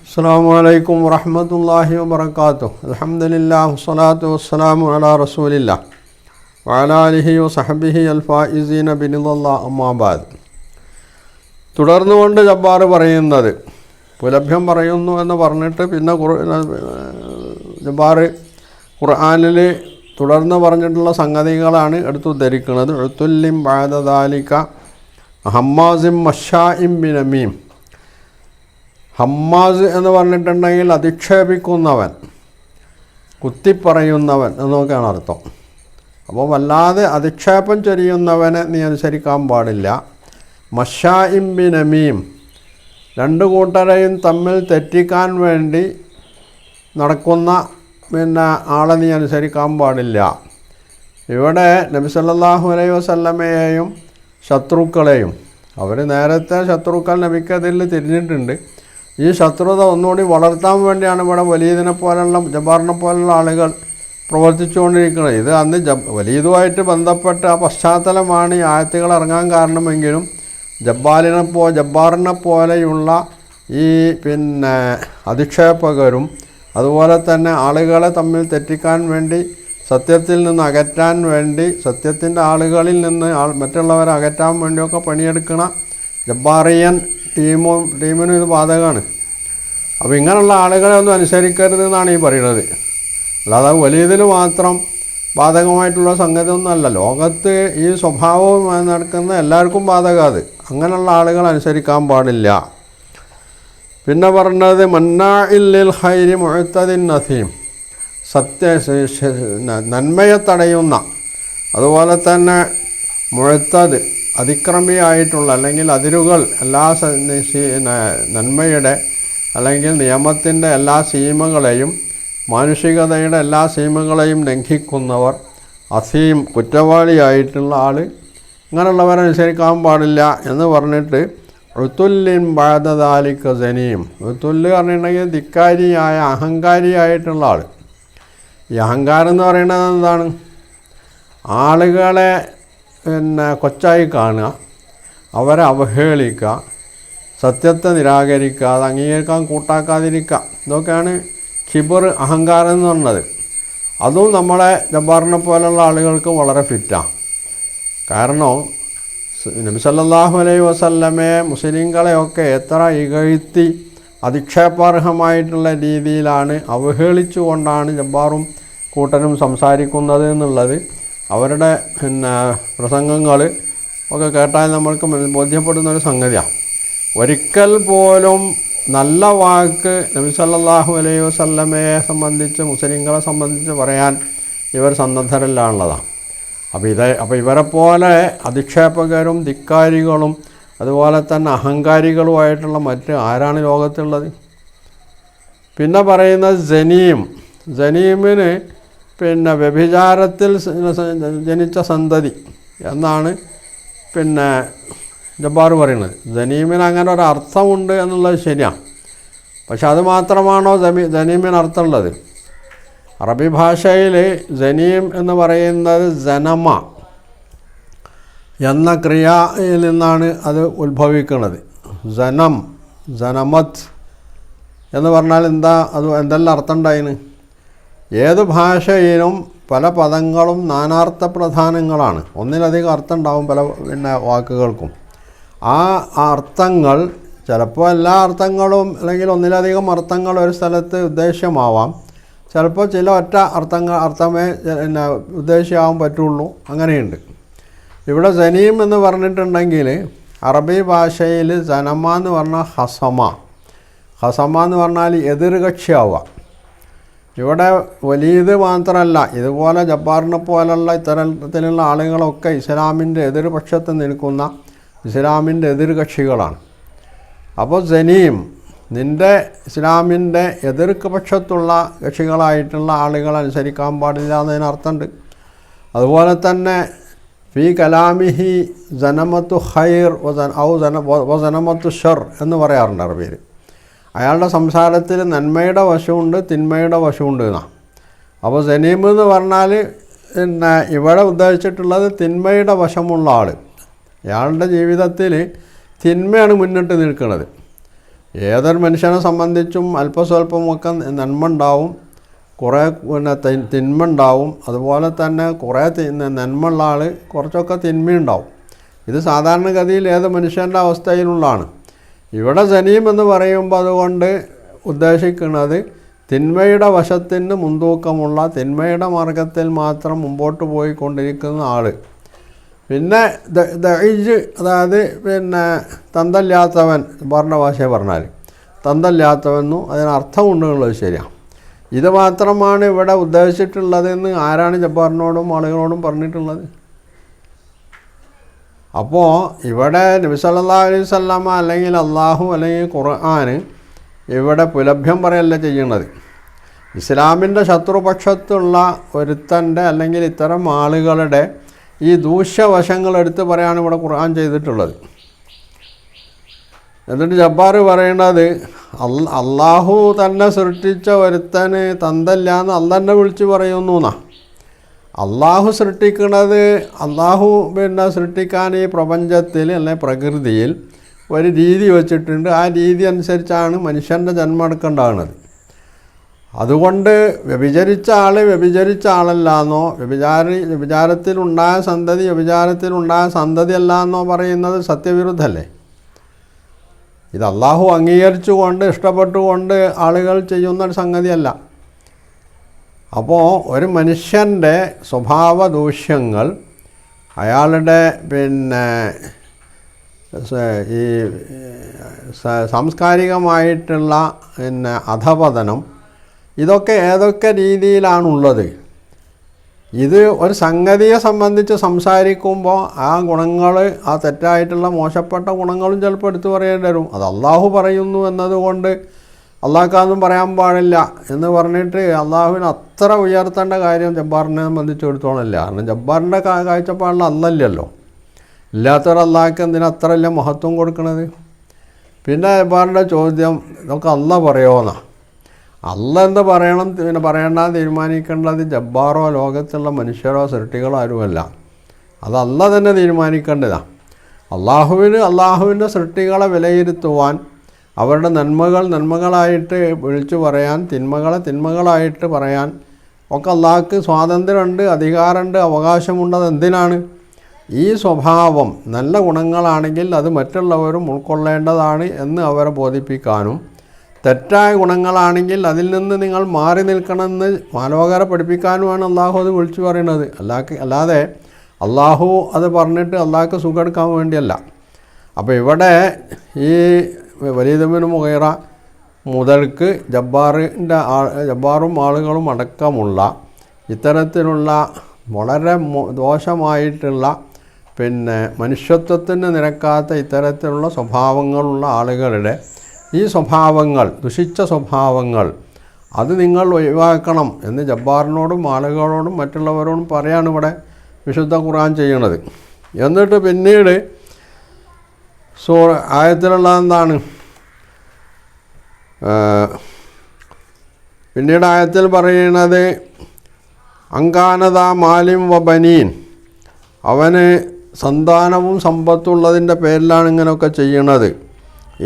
അസ്സലാമു അലൈക്കും വറഹ്മത്തുള്ളാഹി വബറകാതുഹു. അൽഹംദുലില്ലാഹി വസ്സലാത്തു വസ്സലാമു അലാ റസൂലില്ലാഹ് വഅലാ ആലിഹി വസഹ്ബിഹി അൽഫായിസീന ബിനില്ലാഹി അമ്മാ ബഅദ്. തുടർന്നുകൊണ്ട് ജബ്ബാർ പറയുന്നത്, പുലഭ്യം പറയുന്നു എന്ന് പറഞ്ഞിട്ട് പിന്നെ ജബ്ബാർ ഖുർആനിൽ തുടർന്ന് പറഞ്ഞിട്ടുള്ള സംഗതികളാണ് എടുത്തുദ്ധരിക്കുന്നത്. ഉത്തുല്ലിം ബഅദ ദാലിക ഹമ്മാസിം മശാഇം ബിനമീം. ഹമ്മാസ് എന്ന് പറഞ്ഞിട്ടുണ്ടെങ്കിൽ അധിക്ഷേപിക്കുന്നവൻ, കുത്തിപ്പറയുന്നവൻ എന്നൊക്കെയാണ് അർത്ഥം. അപ്പോൾ വല്ലാതെ അധിക്ഷേപം ചൊരിയുന്നവനെ നീ അനുസരിക്കാൻ പാടില്ല. മശാഇം ബിനമീം, രണ്ട് കൂട്ടരെയും തമ്മിൽ തെറ്റിക്കാൻ വേണ്ടി നടക്കുന്ന ആളെ നീ അനുസരിക്കാൻ പാടില്ല. ഇവിടെ നബി സല്ലല്ലാഹു അലൈഹി വസല്ലമയെയും ശത്രുക്കളെയും, അവർ നേരത്തെ ശത്രുക്കൾ നബിക്കെതിരിൽ തിരിഞ്ഞിട്ടുണ്ട്. ഈ ശത്രുത ഒന്നുകൂടി വളർത്താൻ വേണ്ടിയാണ് ഇവിടെ വലീദിനെ പോലുള്ള ജബ്ബാറിനെ പോലുള്ള ആളുകൾ പ്രവർത്തിച്ചുകൊണ്ടിരിക്കുന്നത്. ഇത് അന്ന് വലീദുമായിട്ട് ബന്ധപ്പെട്ട ആ പശ്ചാത്തലമാണ് ഈ ആയത്തുകൾ ഇറങ്ങാൻ കാരണമെങ്കിലും ജബ്ബാറിനെ പോലെയുള്ള ഈ അധിക്ഷേപകരും അതുപോലെ തന്നെ ആളുകളെ തമ്മിൽ തെറ്റിക്കാൻ വേണ്ടി, സത്യത്തിൽ നിന്ന് അകറ്റാൻ വേണ്ടി, സത്യത്തിൻ്റെ ആളുകളിൽ നിന്ന് മറ്റുള്ളവരെ അകറ്റാൻ വേണ്ടിയൊക്കെ പണിയെടുക്കുന്ന ജബ്ബാറിയൻ ടീമിനും ഇത് ബാധകമാണ്. അപ്പോൾ ഇങ്ങനെയുള്ള ആളുകളെ ഒന്നും അനുസരിക്കരുത് എന്നാണ് ഈ പറയുന്നത്. അല്ലാതെ വലിയതിന് മാത്രം ബാധകമായിട്ടുള്ള സംഗതിയൊന്നും അല്ല. ലോകത്ത് ഈ സ്വഭാവവുമായി നടക്കുന്ന എല്ലാവർക്കും ബാധകം അത്. അങ്ങനെയുള്ള ആളുകൾ അനുസരിക്കാൻ പാടില്ല. പിന്നെ പറഞ്ഞത് മന്നാഇൽ ലിൽ ഖൈരി മുഅ്തദിൻ നസീം, നന്മയെ തടയുന്ന, അതുപോലെ തന്നെ മുഅ്തദ് അതിക്രമിയായിട്ടുള്ള, അല്ലെങ്കിൽ അതിരുകൾ എല്ലാ നന്മയുടെ അല്ലെങ്കിൽ നിയമത്തിൻ്റെ എല്ലാ സീമകളെയും മാനുഷികതയുടെ എല്ലാ സീമകളെയും ലംഘിക്കുന്നവർ, അസീം കുറ്റവാളിയായിട്ടുള്ള ആൾ, ഇങ്ങനെയുള്ളവരനുസരിക്കാൻ പാടില്ല എന്ന് പറഞ്ഞിട്ട് ഉത്തുല്ലിൻ ബഅദ ദാലിക സനീം. ഉത്തുല്ല് പറഞ്ഞിട്ടുണ്ടെങ്കിൽ ധിക്കാരിയായ, അഹങ്കാരിയായിട്ടുള്ള ആൾ. ഈ അഹങ്കാരം എന്ന് പറയുന്നത് എന്താണ്? ആളുകളെ കൊച്ചായി കാണുക, അവരെ അവഹേളിക്കുക, സത്യത്തെ നിരാകരിക്കുക, അത് അംഗീകരിക്കാൻ കൂട്ടാക്കാതിരിക്കുക, ഇതൊക്കെയാണ് കിബർ, അഹങ്കാരം എന്ന് പറഞ്ഞത്. അതും നമ്മളെ ജബ്ബാറിനെ പോലുള്ള ആളുകൾക്ക് വളരെ ഫിറ്റാണ്. കാരണം നബി സല്ലല്ലാഹു അലൈഹി വസല്ലമയെ, മുസ്ലിങ്ങളെയൊക്കെ എത്ര ഇകഴ്ത്തി അധിക്ഷേപാർഹമായിട്ടുള്ള രീതിയിലാണ് അവഹേളിച്ചുകൊണ്ടാണ് ജബ്ബാറും കൂട്ടനും സംസാരിക്കുന്നത് എന്നുള്ളത് അവരുടെ പ്രസംഗങ്ങൾ ഒക്കെ കേട്ടാൽ നമ്മൾക്ക് ബോധ്യപ്പെടുന്നൊരു സംഗതിയാണ്. ഒരിക്കൽ പോലും നല്ല വാക്ക് നബി സല്ലല്ലാഹു അലൈഹി വസല്ലമയെ സംബന്ധിച്ച്, മുസ്ലിങ്ങളെ സംബന്ധിച്ച് പറയാൻ ഇവർ സന്നദ്ധരല്ലാണുള്ളതാണ്. അപ്പോൾ ഇവരെപ്പോലെ അധിക്ഷേപകരും ധിക്കാരികളും അതുപോലെ തന്നെ അഹങ്കാരികളുമായിട്ടുള്ള മറ്റ് ആരാണ് ലോകത്തുള്ളത്? പിന്നെ പറയുന്നത് ജനീമിന് വ്യഭിചാരത്തിൽ ജനിച്ച സന്തതി എന്നാണ് ജബ്ബാർ പറയുന്നത്. ജനീമിന് അങ്ങനെ ഒരു അർത്ഥമുണ്ട് എന്നുള്ളത് ശരിയാണ്. പക്ഷെ അത് മാത്രമാണോ ജനീമിന് അർത്ഥമുള്ളത്? അറബി ഭാഷയിൽ ജനീം എന്ന് പറയുന്നത് ജനമ എന്ന ക്രിയയിൽ നിന്നാണ് അത് ഉത്ഭവിക്കുന്നത്. ജനമത് എന്ന് പറഞ്ഞാൽ എന്തെല്ലാം അർത്ഥം ഉണ്ടായിന്? ഏത് ഭാഷയിലും പല പദങ്ങളും നാനാർത്ഥ പ്രധാനങ്ങളാണ്. ഒന്നിലധികം അർത്ഥം ഉണ്ടാവും പല വാക്കുകൾക്കും. ആ അർത്ഥങ്ങൾ ചിലപ്പോൾ എല്ലാ അർത്ഥങ്ങളും അല്ലെങ്കിൽ ഒന്നിലധികം അർത്ഥങ്ങൾ ഒരു സ്ഥലത്ത് ഉദ്ദേശ്യമാവാം. ചിലപ്പോൾ ചില ഒറ്റ അർത്ഥമേ ഉദ്ദേശ്യമാവാൻ പറ്റുള്ളൂ. അങ്ങനെയുണ്ട്. ഇവിടെ ജനീം എന്ന് പറഞ്ഞിട്ടുണ്ടെങ്കിൽ അറബി ഭാഷയിൽ ജനമ എന്ന് പറഞ്ഞാൽ ഹസമ എന്ന് പറഞ്ഞാൽ എതിർകക്ഷിയാവുക. ഇവിടെ വലീദ് മാത്രമല്ല, ഇതുപോലെ ജബ്ബാറിനെ പോലുള്ള ഇത്തരത്തിലുള്ള ആളുകളൊക്കെ ഇസ്ലാമിൻ്റെ എതിർപക്ഷത്ത് നിൽക്കുന്ന ഇസ്ലാമിൻ്റെ എതിർകക്ഷികളാണ്. അപ്പോൾ ജനീം, നിൻ്റെ ഇസ്ലാമിൻ്റെ എതിർപക്ഷത്തുള്ള കക്ഷികളായിട്ടുള്ള ആളുകൾ അനുസരിക്കാൻ പാടില്ല എന്നതിനർത്ഥമുണ്ട്. അതുപോലെ തന്നെ ഫീ കലാമിഹി ജനമത്തു ഖൈർ ജനമത്തു ഷർ എന്ന് പറയാറുണ്ട് അറബിയിൽ. അയാളുടെ സംസാരത്തിൽ നന്മയുടെ വശമുണ്ട്, തിന്മയുടെ വശമുണ്ട് എന്നാണ്. അപ്പോൾ ജനീം എന്ന് പറഞ്ഞാൽ ഇവിടെ ഉദ്ദേശിച്ചിട്ടുള്ളത് തിന്മയുടെ വശമുള്ള ആൾ. അയാളുടെ ജീവിതത്തിൽ തിന്മയാണ് മുന്നിട്ട് നിൽക്കുന്നത്. ഏതൊരു മനുഷ്യനെ സംബന്ധിച്ചും അല്പസ്വല്പമൊക്കെ നന്മ ഉണ്ടാവും, കുറേ തിന്മ ഉണ്ടാവും. അതുപോലെ തന്നെ കുറേ നന്മയുള്ള ആൾ കുറച്ചൊക്കെ തിന്മയുണ്ടാവും. ഇത് സാധാരണഗതിയിൽ ഏത് മനുഷ്യൻ്റെ അവസ്ഥയിലുള്ളതാണ്. ഇവിടെ സനീം എന്ന് പറയുമ്പോൾ അതുകൊണ്ട് ഉദ്ദേശിക്കുന്നത് തിന്മയുടെ വശത്തിന് മുൻതൂക്കമുള്ള, തിന്മയുടെ മാർഗത്തിൽ മാത്രം മുമ്പോട്ട് പോയിക്കൊണ്ടിരിക്കുന്ന ആൾ. പിന്നെ ദഈജ്, അതായത് തന്തല്ലാത്തവൻ, പറഞ്ഞ ഭാഷയെ പറഞ്ഞാൽ തന്തല്ലാത്തവെന്നും അതിനർത്ഥമുണ്ടെന്നുള്ളത് ശരിയാണ്. ഇത് മാത്രമാണ് ഇവിടെ ഉദ്ദേശിച്ചിട്ടുള്ളതെന്ന് ആരാണ് ജബ്ബാറിനോടും ആളുകളോടും പറഞ്ഞിട്ടുള്ളത്? അപ്പോൾ ഇവിടെ നബി സല്ലല്ലാഹു അലൈഹി വസല്ലമ അല്ലെങ്കിൽ അള്ളാഹു അല്ലെങ്കിൽ ഖുർആൻ ഇവിടെ പുലഭ്യം പറയല്ല ചെയ്യുന്നത്. ഇസ്ലാമിൻ്റെ ശത്രുപക്ഷത്തുള്ള ഒരുത്തൻ്റെ അല്ലെങ്കിൽ ഇത്തരം ആളുകളുടെ ഈ ദൂഷ്യവശങ്ങൾ എടുത്ത് പറയാണ് ഇവിടെ ഖുർആൻ ചെയ്തിട്ടുള്ളത്. എന്നിട്ട് ജബ്ബാർ പറയുന്നത് അള്ളാഹു തന്നെ സൃഷ്ടിച്ച ഒരുത്തന് തന്തല്ലാന്ന് അള്ളാഹനെ വിളിച്ച് പറയുന്നു എന്നാ. അള്ളാഹു സൃഷ്ടിക്കുന്നത്, അള്ളാഹു സൃഷ്ടിക്കാൻ ഈ പ്രപഞ്ചത്തിൽ അല്ലെങ്കിൽ പ്രകൃതിയിൽ ഒരു രീതി വച്ചിട്ടുണ്ട്. ആ രീതി അനുസരിച്ചാണ് മനുഷ്യൻ്റെ ജന്മം എടുക്കേണ്ടത്. അതുകൊണ്ട് വ്യഭിചരിച്ച ആൾ വ്യഭിചരിച്ച ആളല്ലാന്നോ, വ്യഭിചാരത്തിലുണ്ടായ സന്തതി വ്യഭിചാരത്തിലുണ്ടായ സന്തതി അല്ലാന്നോ പറയുന്നത് സത്യവിരുദ്ധല്ലേ? ഇത് അള്ളാഹു അംഗീകരിച്ചുകൊണ്ട് ഇഷ്ടപ്പെട്ടുകൊണ്ട് ആളുകൾ ചെയ്യുന്നൊരു സംഗതിയല്ല. അപ്പോൾ ഒരു മനുഷ്യൻ്റെ സ്വഭാവ ദൂഷ്യങ്ങൾ, അയാളുടെ ഈ സാംസ്കാരികമായിട്ടുള്ള അധപതനം, ഇതൊക്കെ ഏതൊക്കെ രീതിയിലാണുള്ളത്? ഇത് ഒരു സംഗതിയെ സംബന്ധിച്ച് സംസാരിക്കുമ്പോൾ ആ ഗുണങ്ങൾ, ആ തെറ്റായിട്ടുള്ള മോശപ്പെട്ട ഗുണങ്ങളും ചിലപ്പോൾ എടുത്തു പറയേണ്ടി വരും. അത് അള്ളാഹു പറയുന്നു എന്നതുകൊണ്ട് അള്ളാഹ്ക്കാന്നും പറയാൻ പാടില്ല എന്ന് പറഞ്ഞിട്ട് അള്ളാഹുവിന് അത്ര ഉയർത്തേണ്ട കാര്യം ജബ്ബാറിനെ സംബന്ധിച്ചിടത്തോളമില്ല. കാരണം ജബ്ബാറിൻ്റെ കാഴ്ചപ്പാടിൽ അല്ലല്ലോ. ഇല്ലാത്തവർ അള്ളാഹ്ക്ക് എന്തിനാ അത്ര വലിയ മഹത്വം കൊടുക്കുന്നത്? പിന്നെ ജബ്ബാറിൻ്റെ ചോദ്യം, ഇതൊക്കെ അള്ളാഹ് പറയുമോന്നാണ്. അള്ളാഹ് എന്ത് പറയണം പറയണ്ടെന്ന് തീരുമാനിക്കേണ്ടത് ജബ്ബാറോ ലോകത്തുള്ള മനുഷ്യരോ സൃഷ്ടികളോ ആരുമല്ല. അത് അള്ളാഹ് തന്നെ തീരുമാനിക്കേണ്ടതാണ്. അള്ളാഹുവിൻ്റെ സൃഷ്ടികളെ വിലയിരുത്തുവാൻ, അവരുടെ നന്മകൾ നന്മകളായിട്ട് വിളിച്ചു പറയാൻ, തിന്മകളെ തിന്മകളായിട്ട് പറയാൻ ഒക്കെ അള്ളാഹ്ക്ക് സ്വാതന്ത്ര്യമുണ്ട്, അധികാരമുണ്ട്, അവകാശമുണ്ട്. അതെന്തിനാണ്? ഈ സ്വഭാവം നല്ല ഗുണങ്ങളാണെങ്കിൽ അത് മറ്റുള്ളവരും ഉൾക്കൊള്ളേണ്ടതാണ് എന്ന് അവരെ ബോധിപ്പിക്കാനും, തെറ്റായ ഗുണങ്ങളാണെങ്കിൽ അതിൽ നിന്ന് നിങ്ങൾ മാറി നിൽക്കണമെന്ന് മാലോകരെ പഠിപ്പിക്കാനുമാണ് അള്ളാഹു അത് വിളിച്ചു പറയുന്നത്. അല്ലാതെ അള്ളാഹു അത് പറഞ്ഞിട്ട് അള്ളാഹ്ക്ക് സുഖമെടുക്കാൻ വേണ്ടിയല്ല. അപ്പോൾ ഇവിടെ ഈ വലീദ് ഇബ്നു മുഗീറ മുതൽക്ക് ജബ്ബാറും ആളുകളും അടക്കമുള്ള ഇത്തരത്തിലുള്ള വളരെ ദോഷമായിട്ടുള്ള മനുഷ്യത്വത്തിന് നിരക്കാത്ത ഇത്തരത്തിലുള്ള സ്വഭാവങ്ങളുള്ള ആളുകളുടെ ഈ സ്വഭാവങ്ങൾ, ദുഷിച്ച സ്വഭാവങ്ങൾ, അത് നിങ്ങൾ ഒഴിവാക്കണം എന്ന് ജബ്ബാറിനോടും ആളുകളോടും മറ്റുള്ളവരോടും പറയാണ് ഇവിടെ വിശുദ്ധ ഖുർആൻ ചെയ്യണത്. എന്നിട്ട് പിന്നീട് ആയത്തിലുള്ള എന്താണ്, പിന്നീട് ആയത്തിൽ പറയുന്നത് അങ്കാനത മാലിം വ ബനീൻ, അവന് സന്താനവും സമ്പത്തുള്ളതിൻ്റെ പേരിലാണ് ഇങ്ങനെയൊക്കെ ചെയ്യണത്.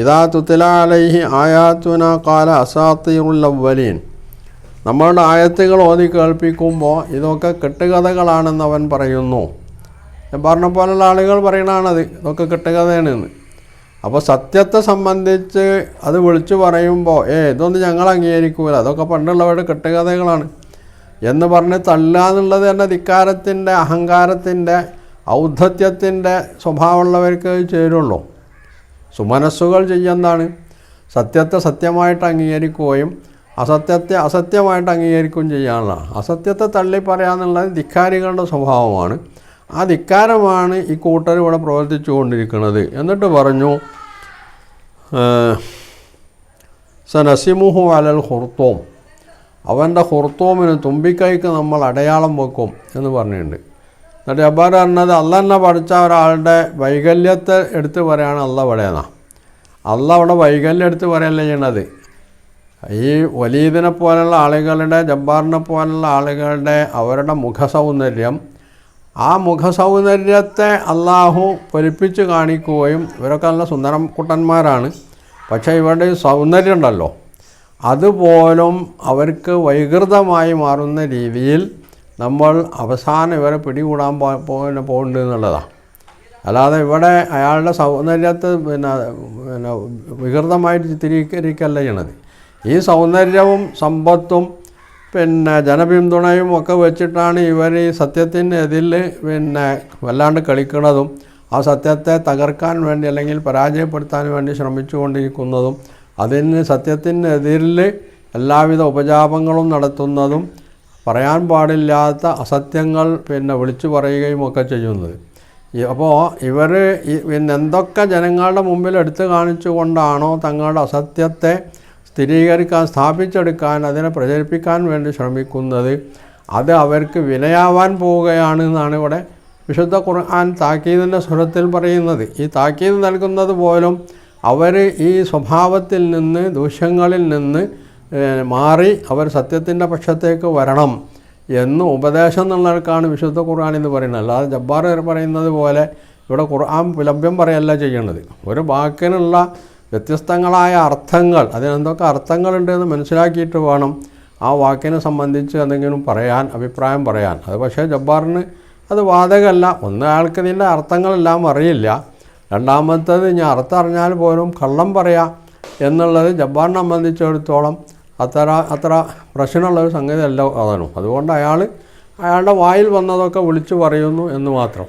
ഇദാ തുത്ല അലൈഹി ആയാത്തുന ഖാല അസാത്തീറുൽ അവ്വലീൻ, നമ്മളുടെ ആയത്തുകൾ ഓതി കേൾപ്പിക്കുമ്പോൾ ഇതൊക്കെ കെട്ടുകഥകളാണെന്ന് അവൻ പറയുന്നു. പറഞ്ഞ പോലുള്ള ആളുകൾ പറയണതാണത്, ഇതൊക്കെ കെട്ടുകഥയാണെന്ന്. അപ്പോൾ സത്യത്തെ സംബന്ധിച്ച് അത് വിളിച്ചു പറയുമ്പോൾ ഇതൊന്നും ഞങ്ങൾ അംഗീകരിക്കൂല, അതൊക്കെ പണ്ടുള്ളവരുടെ കെട്ടുകഥകളാണ് എന്ന് പറഞ്ഞ് തള്ളുക എന്നുള്ളത് തന്നെ ധിക്കാരത്തിൻ്റെ, അഹങ്കാരത്തിൻ്റെ, ഔദ്ധത്യത്തിൻ്റെ സ്വഭാവമുള്ളവർക്ക് ചേരുള്ളൂ. സുമനസ്സുകൾ ചെയ്യുന്നതാണ് സത്യത്തെ സത്യമായിട്ട് അംഗീകരിക്കുകയും അസത്യത്തെ അസത്യമായിട്ട് അംഗീകരിക്കുകയും ചെയ്യാനുള്ള. അസത്യത്തെ തള്ളി പറയാന്നുള്ളത് ധിക്കാരികളുടെ സ്വഭാവമാണ്. ആ ധിക്കാരമാണ് ഈ കൂട്ടർ ഇവിടെ പ്രവർത്തിച്ചു കൊണ്ടിരിക്കുന്നത്. എന്നിട്ട് പറഞ്ഞു സനസിമുഹു അലൽ ഖുർത്തൂം, അവൻ്റെ ഖുർത്തൂമിന് തുമ്പിക്കൈക്ക് നമ്മൾ അടയാളം വെക്കും എന്ന് പറഞ്ഞിട്ടുണ്ട്. എന്നിട്ട് ജബ്ബാർ പറഞ്ഞത് അള്ളാഹ് തന്നെ പഠിച്ച ഒരാളുടെ വൈകല്യത്തെ എടുത്ത് പറയാണ് അള്ളാഹ് ഇവിടെയെന്നാണ്. അള്ളാഹ് അവിടെ വൈകല്യം എടുത്ത് പറയല്ല ചെയ്യണത്. ഈ വലീദിനെ പോലുള്ള ആളുകളുടെ, ജബ്ബാറിനെ പോലുള്ള ആളുകളുടെ അവരുടെ മുഖസൗന്ദര്യം, ആ മുഖസൗന്ദര്യത്തെ അള്ളാഹു പൊലിപ്പിച്ച് കാണിക്കുകയും, ഇവരൊക്കെ നല്ല സുന്ദരം കുട്ടന്മാരാണ്, പക്ഷേ ഇവരുടെ സൗന്ദര്യം ഉണ്ടല്ലോ അതുപോലും അവർക്ക് വൈകൃതമായി മാറുന്ന രീതിയിൽ നമ്മൾ അവസാനം ഇവരെ പിടികൂടാൻ പോകുന്നുണ്ട് എന്നുള്ളതാണ്. അല്ലാതെ ഇവിടെ അയാളുടെ സൗന്ദര്യത്തെ പിന്നെ വികൃതമായിട്ട് ചിത്രീകരിക്കല്ല ചെയ്യണത്. ഈ സൗന്ദര്യവും സമ്പത്തും പിന്നെ ജനപിന്തുണയും ഒക്കെ വെച്ചിട്ടാണ് ഇവർ ഈ സത്യത്തിനെതിൽ പിന്നെ വല്ലാണ്ട് കളിക്കുന്നതും ആ സത്യത്തെ തകർക്കാൻ വേണ്ടി അല്ലെങ്കിൽ പരാജയപ്പെടുത്താൻ വേണ്ടി ശ്രമിച്ചുകൊണ്ടിരിക്കുന്നതും അതിന് സത്യത്തിനെതിരിൽ എല്ലാവിധ ഉപജാപങ്ങളും നടത്തുന്നതും പറയാൻ പാടില്ലാത്ത അസത്യങ്ങൾ പിന്നെ വിളിച്ചു പറയുകയും ഒക്കെ ചെയ്യുന്നത്. അപ്പോൾ ഇവർ പിന്നെ എന്തൊക്കെ ജനങ്ങളുടെ മുമ്പിൽ എടുത്തു കാണിച്ചുകൊണ്ടാണോ തങ്ങളുടെ അസത്യത്തെ സ്ഥിരീകരിക്കാൻ സ്ഥാപിച്ചെടുക്കാൻ അതിനെ പ്രചരിപ്പിക്കാൻ വേണ്ടി ശ്രമിക്കുന്നത് അത് അവർക്ക് വിനയാവാൻ പോവുകയാണ് എന്നാണ് ഇവിടെ വിശുദ്ധ ഖുർആൻ താക്കീദിൻ്റെ സ്വരത്തിൽ പറയുന്നത്. ഈ താക്കീത് നൽകുന്നത് പോലും അവർ ഈ സ്വഭാവത്തിൽ നിന്ന് ദൂഷ്യങ്ങളിൽ നിന്ന് മാറി അവർ സത്യത്തിൻ്റെ പക്ഷത്തേക്ക് വരണം എന്ന് ഉപദേശം എന്നുള്ളവർക്കാണ് വിശുദ്ധ ഖുർആൻ എന്ന് പറയുന്നത്. അല്ലാതെ ജബ്ബാർ പറയുന്നത് പോലെ ഇവിടെ ഖുർആൻ വിലഭ്യം പറയല്ല ചെയ്യേണ്ടത്. ഒരു വാക്കിനുള്ള വ്യത്യസ്തങ്ങളായ അർത്ഥങ്ങൾ അതിനെന്തൊക്കെ അർത്ഥങ്ങളുണ്ടെന്ന് മനസ്സിലാക്കിയിട്ട് വേണം ആ വാക്കിനെ സംബന്ധിച്ച് എന്തെങ്കിലും പറയാൻ അഭിപ്രായം പറയാൻ. അത് പക്ഷേ ജബ്ബാറിന് അത് വാദകമല്ല. ഒന്നയാൾക്ക് ഇതിൻ്റെ അർത്ഥങ്ങളെല്ലാം അറിയില്ല, രണ്ടാമത്തേത് ഇനി അർത്ഥം അറിഞ്ഞാൽ പോലും കള്ളം പറയാം എന്നുള്ളത് ജബ്ബാറിനെ സംബന്ധിച്ചിടത്തോളം അത്ര പ്രശ്നമുള്ളൊരു സംഗതി അല്ല അതാണ്. അതുകൊണ്ട് അയാളുടെ വായിൽ വന്നതൊക്കെ വിളിച്ചു പറയുന്നു എന്ന് മാത്രം.